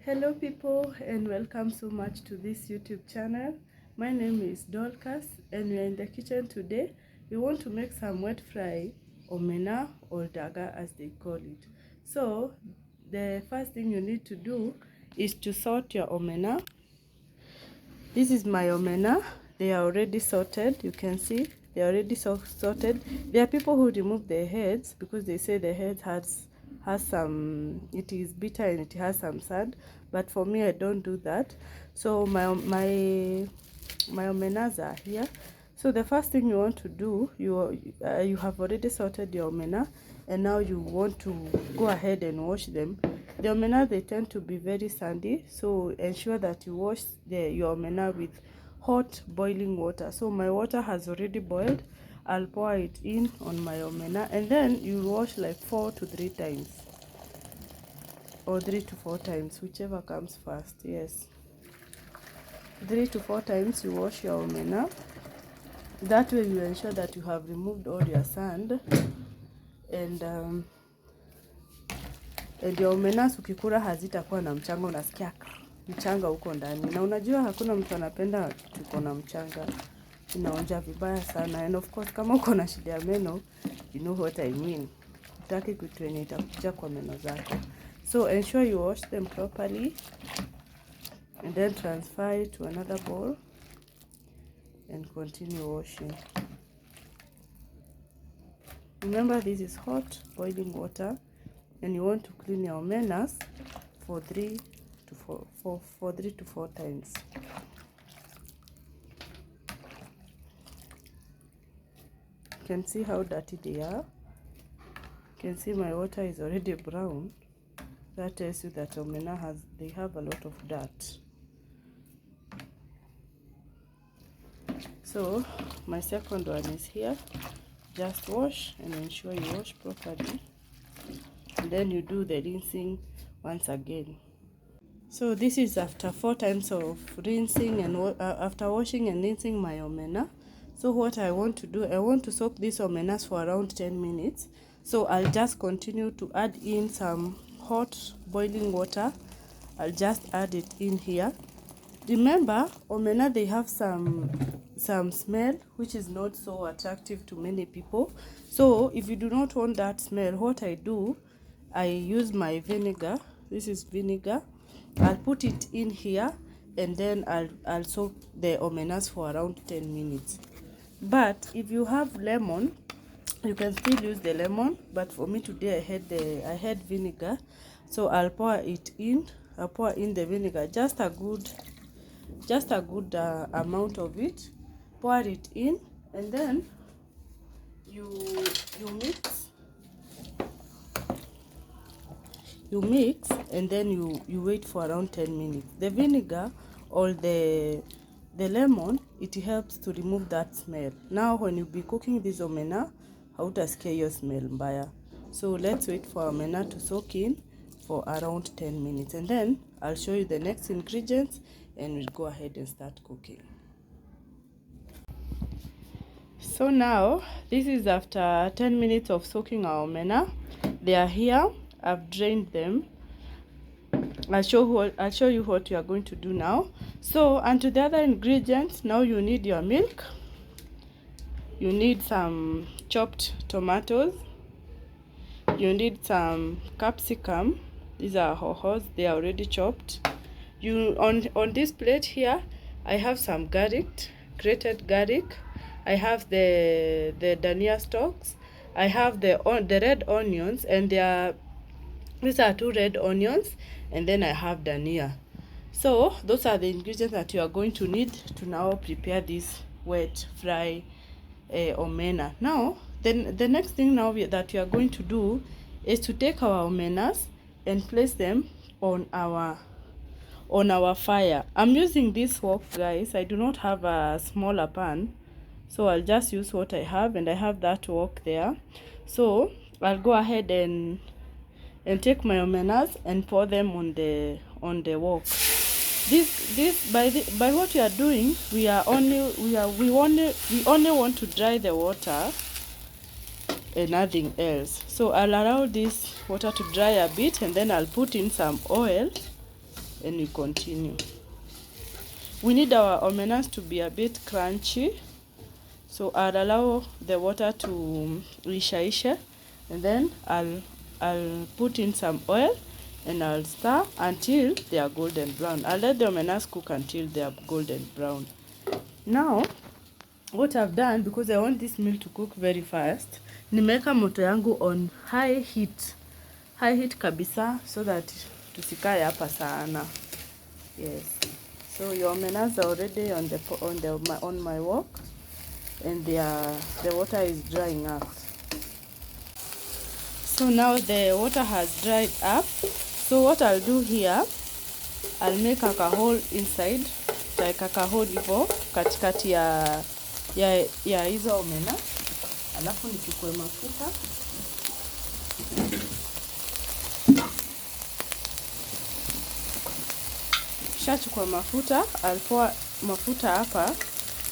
Hello people, and welcome so much to this YouTube channel. My name is Dorcas and we are in the kitchen today. We want to make some wet fry omena or daga as they call it. So the first thing you need to do is to sort your omena. This is my omena. They are already sorted. You can see they are already sorted. There are people who remove their heads because they say the head has some, it is bitter and it has some sand, but for me I don't do that. So my omenas are here. So the first thing you want to do, you have already sorted your omena, and now you want to go ahead and wash them. The omena, they tend to be very sandy, so ensure that you wash your omena with hot boiling water. So my water has already boiled. I'll pour it in on my omena, and then you wash like 4 to 3 times, or 3 to 4 times, whichever comes first. Yes, 3 to 4 times you wash your omena. That way you ensure that you have removed all your sand, and your omena ukikula hazitakuwa na mchanga. Unasikia mchanga huko ndani, na unajua hakuna mtu anapenda tuko na mchanga, inaonja vibaya sana. And of course kama uko na shida ya meno, you know what I mean, utaki kitu yenye itakuja kwa meno zako. So ensure you wash them properly and then transfer it to another bowl and continue washing. Remember, this is hot boiling water, and you want to clean your omenas for 3 to 4 times. You can see how dirty they are. You can see my water is already brown. That tells you that omena they have a lot of dirt. So my second one is here. Just wash and ensure you wash properly, and then you do the rinsing once again. So this is after 4 times of rinsing and after washing and rinsing my omena. So what I want to do, I want to soak these omenas for around 10 minutes. So I'll just continue to add in some hot boiling water. I'll just add it in here. Remember, omena, they have some smell which is not so attractive to many people. So if you do not want that smell, what I do, I use my vinegar. This is vinegar. I'll put it in here, and then I'll soak the omenas for around 10 minutes. But if you have lemon, you can still use the lemon, but for me today I had vinegar, so I'll pour it in. I'll pour in the vinegar, just a good amount of it. Pour it in, and then you mix, and then you wait for around 10 minutes. The vinegar or the lemon, it helps to remove that smell. Now when you be cooking this omena, hautasikia your smell mbaya. So let's wait for omena to soak in for around 10 minutes, and then I'll show you the next ingredients and we'll go ahead and start cooking. So now this is after 10 minutes of soaking our omena. They are here. I've drained them. I'll show you what you are going to do now. So, and to the other ingredients, now you need your milk. You need some chopped tomatoes. You need some capsicum. These are hohos. They are already chopped. On this plate here, I have some garlic, grated garlic. I have the dania stalks. I have the red onions, and these are 2 red onions, and then I have dania. So those are the ingredients that you are going to need to now prepare this wet fry omena. Now the next thing now that you are going to do is to take our omenas and place them on our fire. I'm using this wok, guys. I do not have a smaller pan, so I'll just use what I have, and I have that wok there. So I'll go ahead and take my omenas and pour them on the wok. This by what we are doing, we only want to dry the water and nothing else. So I'll allow this water to dry a bit, and then I'll put in some oil and we continue. We need our omenas to be a bit crunchy, so I'll allow the water to isha, and then I'll put in some oil and I'll stir until they are golden brown. I'll let the omenas cook until they are golden brown. Now what I've done, because I want this meal to cook very fast, nimeweka moto yangu on high heat kabisa, so that tusikae hapa sana. Yes, so your omenas are already on my wok, and the water is drying up. So now the water has dried up. So what I'll do here, I'll make a hole inside, like a hole hivyo katikati ya hizo omena. Alafu nichukue mafuta. Chukua mafuta, I'll pour mafuta hapa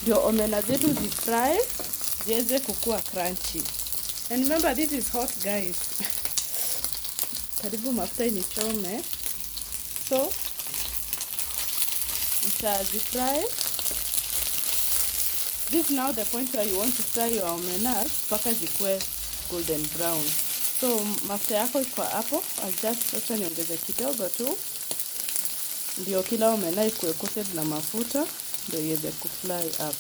ndio omena zetu zifry ziweze kukua crunchy. And remember, this is hot, guys. Karibu mafuta inichome. So itazifry. This is now the point where you want to fry your omenas mpaka zikuwe golden brown. So mafuta yako iko hapo, acha niongeze kidogo tu ndio kila omena ikuwe coated na mafuta ndio iweze kufly up.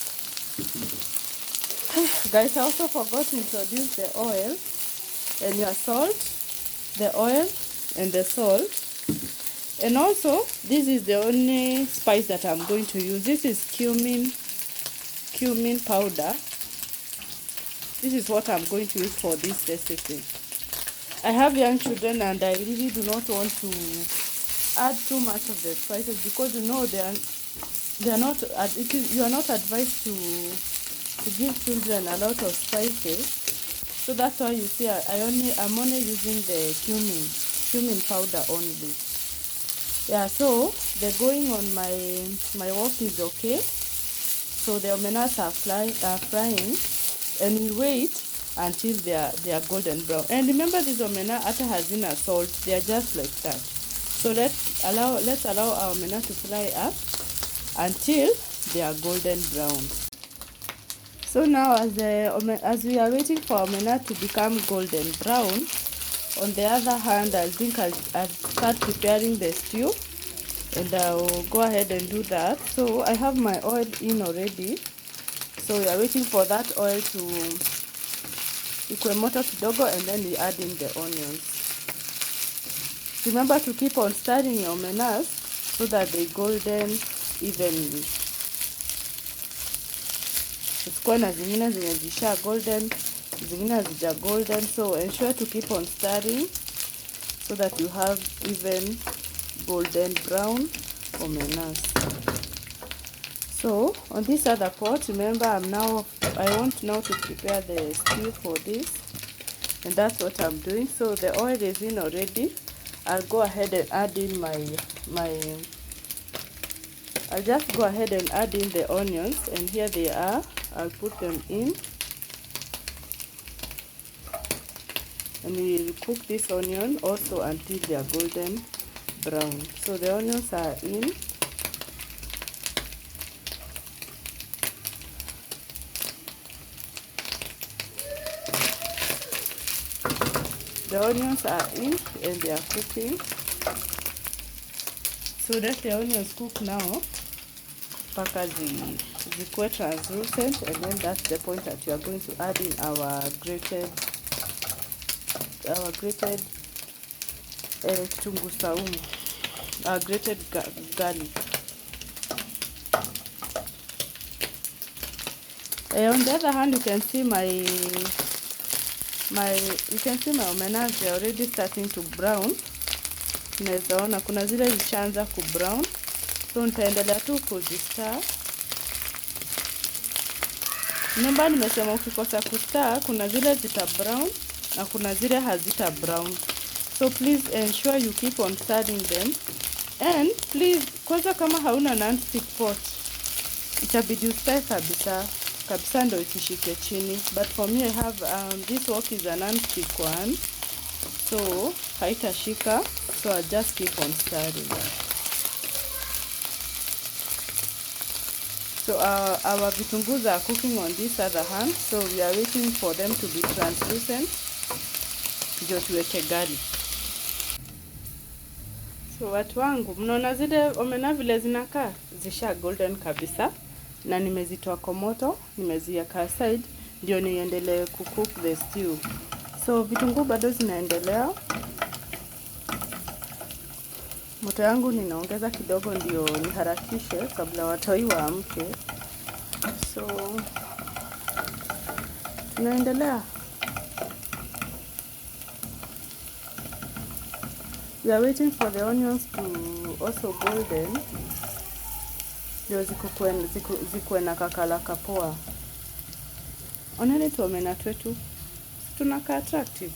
Guys, I also forgot to introduce the oil and your salt, the oil and the salt. And also, this is the only spice that I'm going to use. This is cumin powder. This is what I'm going to use for this recipe. I have young children and I really do not want to add too much of the spices, because you are not advised to give children a lot of spices. So that's why you see I'm only using the cumin powder only. Yeah, so the going on my wok is okay. So the omenas are frying, and we wait until they are golden brown. And remember, this omena hata hazina salt, they are just like that. So let's allow our omena to fry up until they are golden brown. So now as we are waiting for omena to become golden brown, on the other hand, I'll start preparing the stew, and I'll go ahead and do that. So I have my oil in already. So we are waiting for that oil to ikue moto kidogo, and then we add in the onions. Remember to keep on stirring your omenas so that they golden evenly. Usikuwe na zingine zenye zisha golden, zingine hazija golden, so ensure to keep on stirring so that you have even golden brown omenas. So on this other pot, remember I want now to prepare the stew for this, and that's what I'm doing. So the oil is in already. I'll go ahead and add in I'll just go ahead and add in the onions, and here they are. I'll put them in, and we'll cook this onion also until they are golden brown. So the onions are in. The onions are in and they are cooking. So let the onions cook now mpaka zikuwe translucent, and then that's the point that you are going to add in our grated tungu saumu, our grated garlic. On the other hand, you can see my omenas, they are already starting to brown. Unaweza ona kuna zile zishaanza ku brown, so nitaendelea tu kuzistir. Remember, nimesema ukikosa kustir, kuna zile zita brown na kuna zile hazita brown. So please ensure you keep on stirring them. And please, kwanza kama hauna non-stick pot, itabidi ustir kabisa ndo isishike chini. But for me, I have this wok is a non-stick one, so haitashika, so I just keep on stirring. So our vitungus are cooking on this other hand, so we are waiting for them to be translucent ndio tuweke garlic. So watu wangu, mnaona zile omena vile zinakaa zisha golden kabisa, na nimezitoa kwa moto, nimeziweka aside ndio niendelee kucook the stew. So vitunguu bado zinaendelea. Moto yangu ninaongeza kidogo ndio niharakishe kabla watoi waamke. So tunaendelea. We are waiting for the onions to also golden. Ndio zikuwe na kakala kapoa. Oneni tu omena twetu. Tunakaa attractive.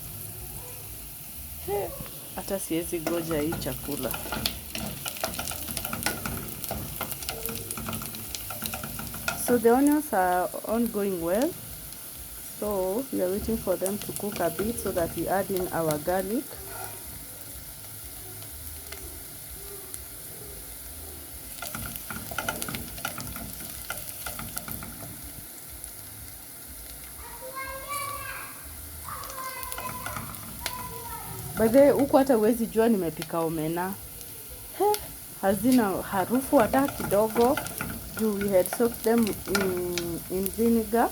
Hata siwezi goja hii chakula. So the onions are ongoing well. So we are waiting for them to cook a bit so that we add in our garlic. By the way, huku hata huwezi jua nimepika omena. Hazina harufu hata kidogo. We had soaked them in vinegar.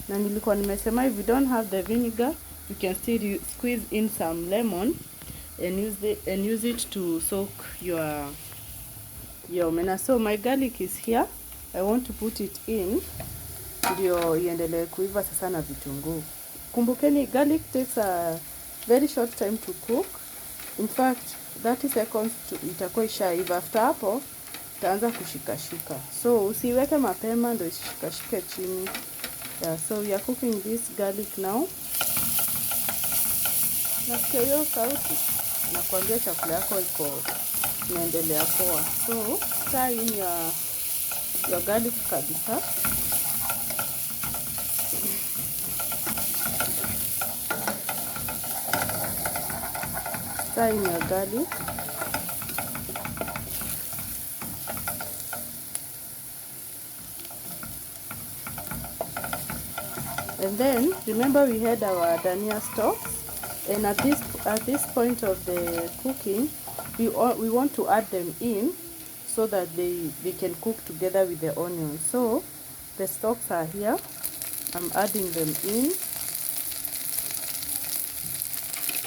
Na nilikuwa nimesema if you don't have the vinegar, you can still squeeze in some lemon and use it to soak your omena. So my garlic is here. I want to put it in ndio iendelee kuiva sasa na vitunguu. Kumbukeni garlic takes a very short time to cook. In fact 30 seconds itakuwa ishaiva. After hapo itaanza kushikashika. So usiweke mapema ndio isishikashike chini. Yeah, so we are cooking this garlic now. Nasikia hiyo sauti. Nakwambia chakula yako iko inaendelea poa. So stir in your garlic kabisa. Stir in your garlic. And then remember we had our dania stalks, and at this point of the cooking we want to add them in so that they can cook together with the onions. So the stalks are here. I'm adding them in.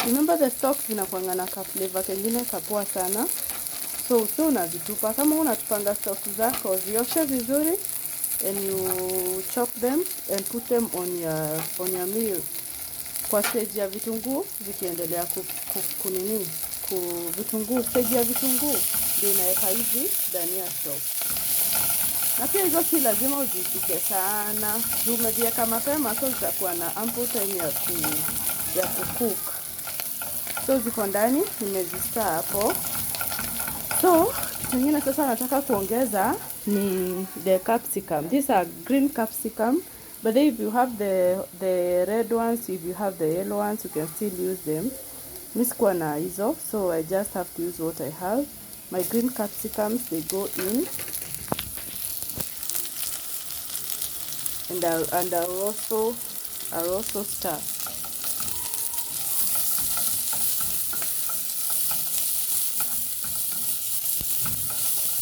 Remember the stalks zinakuanga na ka flavor kengine kapoa sana. So usio unazitupa. Kama unatupanga stalks zako, zioshe vizuri and you chop them and put them on your meal. Kwa stage ya vitunguu vikiendelea kunini vitunguu, stage ya vitunguu ndio unaweka hizi dania stock. Na pia hizo si lazima uzipike sana. Umeziweka mapema so zitakuwa na ample time ya kucook. So ziko ndani, nimezista hapo. So kingine sasa nataka kuongeza ni the capsicum. These are green capsicum, but then if you have the red ones, if you have the yellow ones, you can still use them. Misikuwa na hizo, so I just have to use what I have. My green capsicums, they go in. And I'll also stir.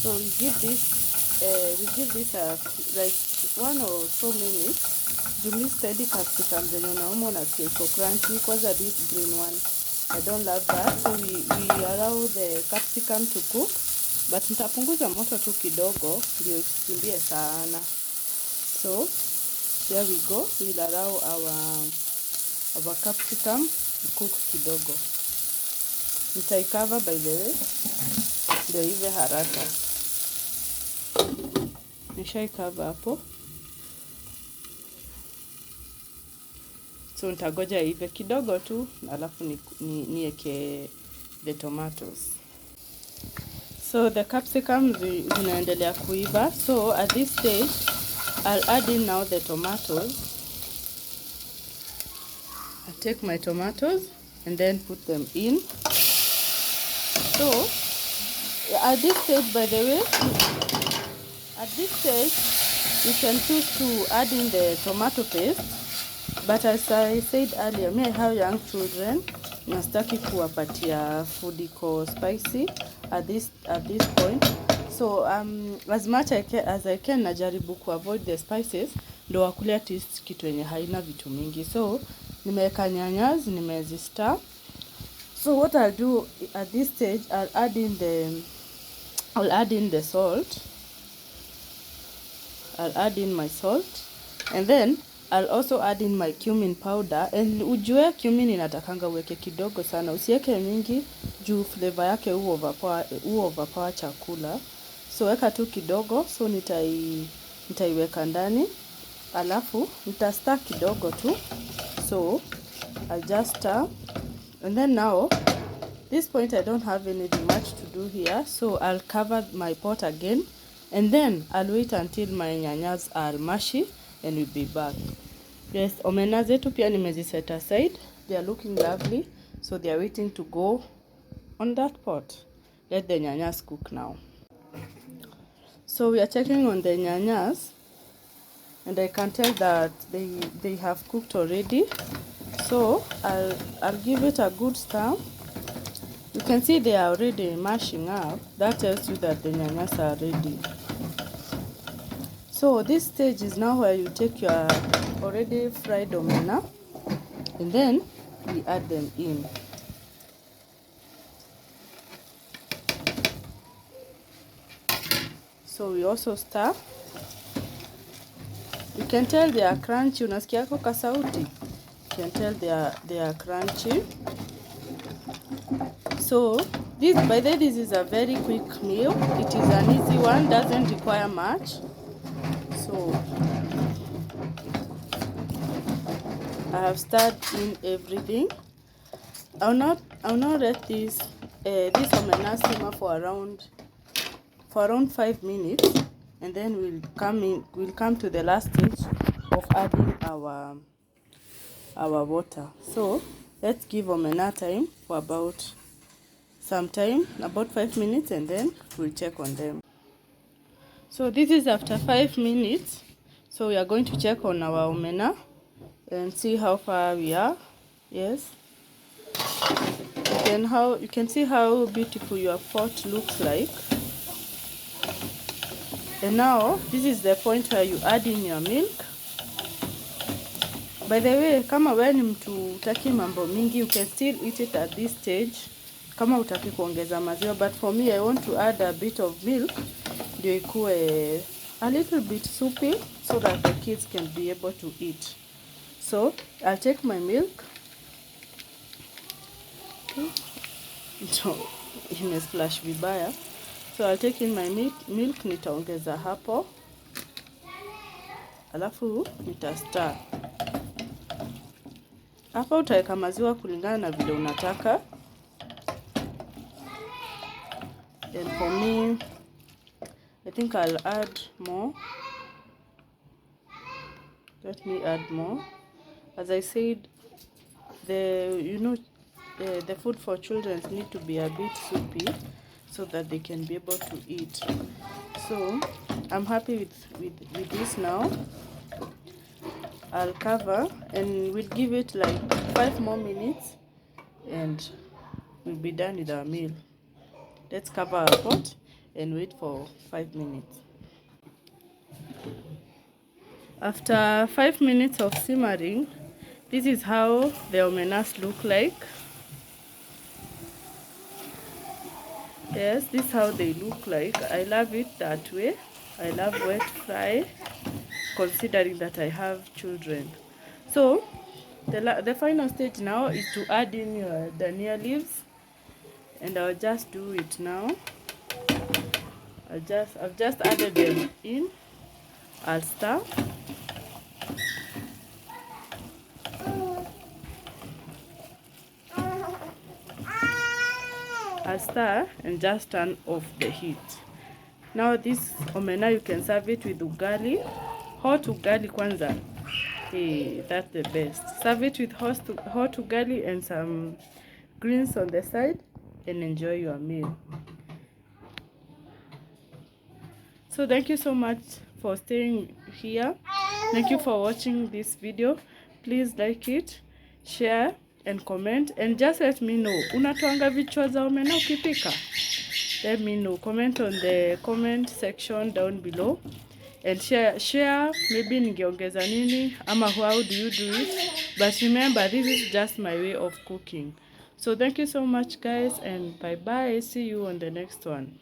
So we give this like 1 or so minutes. Do me steady capsicum zenye unauma unasikia iko crunchy. Kwanza this green one, I don't love that. So we allow the capsicum to cook, but nitapunguza moto tu kidogo ndio isikimbie sana. So there we go. We'll allow our capsicum to cook kidogo. Nitaikava by the way ndio ive haraka. Nishaikava hapo. So nitagoja ive kidogo tu alafu nieke the tomatoes. So the capsicum zinaendelea kuiva. So at this stage I'll add in now the tomatoes. I take my tomatoes and then put them in. So at this stage, by the way, At this stage, you can choose to add in the tomato paste, but as I said earlier, me I have young children, nastaki kuwapatia food iko spicy at this point. So as much as I can najaribu ku avoid the spices, ndo wakule at least kitu yenye haina vitu mingi. So nimeweka nyanya, nimezistir. So what I'll do at this stage, I'll add in the salt. I'll add in my salt, and then I'll also add in my cumin powder. And ujue cumin inatakanga uweke kidogo sana, usiweke mingi juu flavor yake overpower chakula. So weka tu kidogo. So nitaiweka ndani, alafu nitastir kidogo tu. So I'll just stir, and then now this point I don't have anything much to do here, so I'll cover my pot again, and then I'll wait until my nyanyas are mushy and we'll be back. Yes, omena zetu pia nimezi set aside. They are looking lovely, so they are waiting to go on that pot. Let the nyanyas cook now. So we are checking on the nyanyas, and I can tell that they have cooked already. So I'll give it a good stir. You can see they are already mashing up. That tells you that the nyanyas are ready. So this stage is now where you take your already fried omena, and then we add them in. So we also stir. You can tell they are crunchy. Unasikia yako kasauti? You can tell they are crunchy. So by the way, this is a very quick meal. It is an easy one, doesn't require much. So I have stirred in everything. I'll not let this omena simmer for around 5 minutes, and then we'll come to the last stage of adding our water. So let's give omena time for about 5 minutes, and then we'll check on them. So this is after 5 minutes. So we are going to check on our omena and see how far we are. Yes. You can see how beautiful your pot looks like. And now this is the point where you add in your milk. By the way, kama wewe ni mtu utaki mambo mingi, you can still eat it at this stage kama utaki kuongeza maziwa, but for me I want to add a bit of milk ndio ikuwe a little bit soupy, so that the kids can be able to eat. So I'll take my milk. So imesplash vibaya. So I'll take in my milk, nitaongeza hapo, alafu nitastir. Hapa utaweka maziwa kulingana na vile unataka. And for me, I think I'll add more. Let me add more. As I said, the food for children need to be a bit soupy so that they can be able to eat. So I'm happy with this now. I'll cover, and we'll give it like 5 more minutes, and we'll be done with our meal. Let's cover our pot and wait for 5 minutes. After 5 minutes of simmering, this is how the omenas look like. Yes, this is how they look like. I love it that way. I love wet fry, considering that I have children. So the final stage now is to add in your dania leaves, and I'll just do it now. I've just added them in. I'll stir. I'll stir and just turn off the heat. Now this omena, you can serve it with ugali, hot ugali kwanza. Hey, that's the best. Serve it with hot ugali and some greens on the side, and enjoy your meal. So thank you so much for staying here. Thank you for watching this video. Please like it, share and comment, and just let me know unatoanga vichwa za omena ukipika. Let me know. Comment on the comment section down below and share maybe ningeongeza nini ama how do you do it. But remember, this is just my way of cooking. So thank you so much guys, and bye bye. See you on the next one.